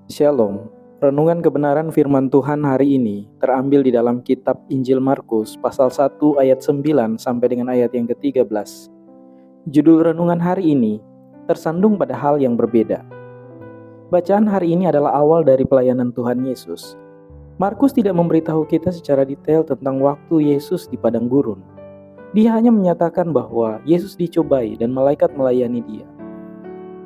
Shalom. Renungan kebenaran firman Tuhan hari ini terambil di dalam kitab Injil Markus pasal 1 ayat 9 sampai dengan ayat yang ke-13. Judul renungan hari ini tersandung pada hal yang berbeda. Bacaan hari ini adalah awal dari pelayanan Tuhan Yesus. Markus tidak memberitahu kita secara detail tentang waktu Yesus di padang gurun. Dia hanya menyatakan bahwa Yesus dicobai dan malaikat melayani dia.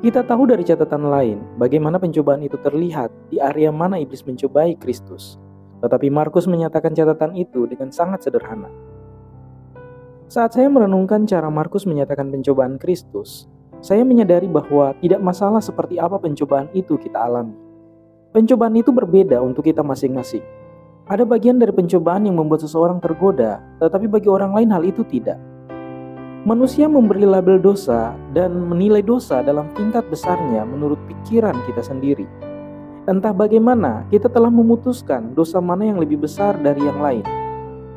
Kita tahu dari catatan lain bagaimana pencobaan itu terlihat di area mana iblis mencobai Kristus. Tetapi Markus menyatakan catatan itu dengan sangat sederhana. Saat saya merenungkan cara Markus menyatakan pencobaan Kristus, saya menyadari bahwa tidak masalah seperti apa pencobaan itu kita alami. Pencobaan itu berbeda untuk kita masing-masing. Ada bagian dari pencobaan yang membuat seseorang tergoda, tetapi bagi orang lain hal itu tidak. Manusia memberi label dosa dan menilai dosa dalam tingkat besarnya menurut pikiran kita sendiri. Entah bagaimana kita telah memutuskan dosa mana yang lebih besar dari yang lain.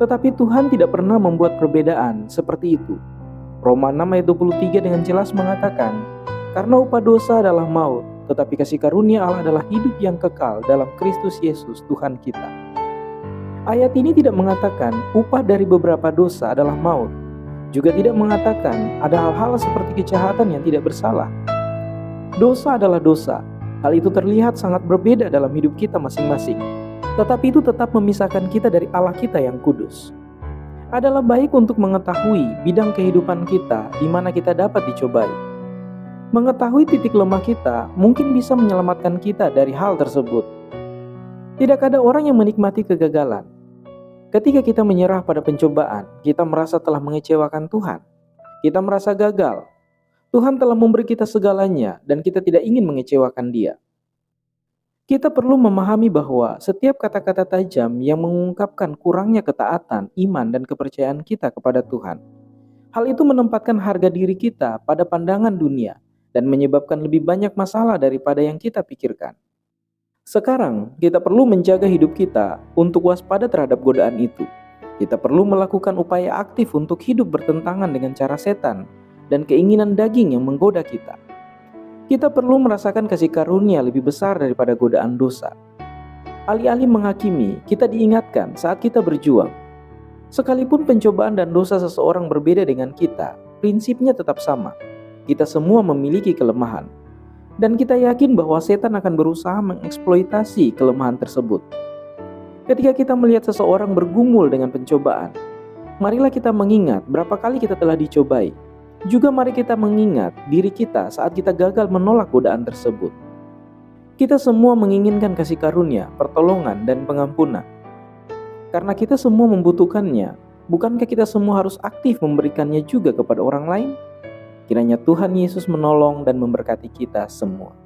Tetapi Tuhan tidak pernah membuat perbedaan seperti itu. Roma 6 ayat 23 dengan jelas mengatakan, "Karena upah dosa adalah maut, tetapi kasih karunia Allah adalah hidup yang kekal dalam Kristus Yesus Tuhan kita." Ayat ini tidak mengatakan upah dari beberapa dosa adalah maut. Juga tidak mengatakan ada hal-hal seperti kejahatan yang tidak bersalah. Dosa adalah dosa. Hal itu terlihat sangat berbeda dalam hidup kita masing-masing. Tetapi itu tetap memisahkan kita dari Allah kita yang kudus. Adalah baik untuk mengetahui bidang kehidupan kita di mana kita dapat dicobai. Mengetahui titik lemah kita mungkin bisa menyelamatkan kita dari hal tersebut. Tidak ada orang yang menikmati kegagalan. Ketika kita menyerah pada pencobaan, kita merasa telah mengecewakan Tuhan. Kita merasa gagal. Tuhan telah memberi kita segalanya dan kita tidak ingin mengecewakan Dia. Kita perlu memahami bahwa setiap kata-kata tajam yang mengungkapkan kurangnya ketaatan, iman, dan kepercayaan kita kepada Tuhan. Hal itu menempatkan harga diri kita pada pandangan dunia dan menyebabkan lebih banyak masalah daripada yang kita pikirkan. Sekarang, kita perlu menjaga hidup kita untuk waspada terhadap godaan itu. Kita perlu melakukan upaya aktif untuk hidup bertentangan dengan cara setan dan keinginan daging yang menggoda kita. Kita perlu merasakan kasih karunia lebih besar daripada godaan dosa. Alih-alih menghakimi, kita diingatkan saat kita berjuang. Sekalipun pencobaan dan dosa seseorang berbeda dengan kita, prinsipnya tetap sama. Kita semua memiliki kelemahan. Dan kita yakin bahwa setan akan berusaha mengeksploitasi kelemahan tersebut. Ketika kita melihat seseorang bergumul dengan pencobaan, marilah kita mengingat berapa kali kita telah dicobai. Juga mari kita mengingat diri kita saat kita gagal menolak godaan tersebut. Kita semua menginginkan kasih karunia, pertolongan, dan pengampunan. Karena kita semua membutuhkannya, bukankah kita semua harus aktif memberikannya juga kepada orang lain? Kiranya Tuhan Yesus menolong dan memberkati kita semua.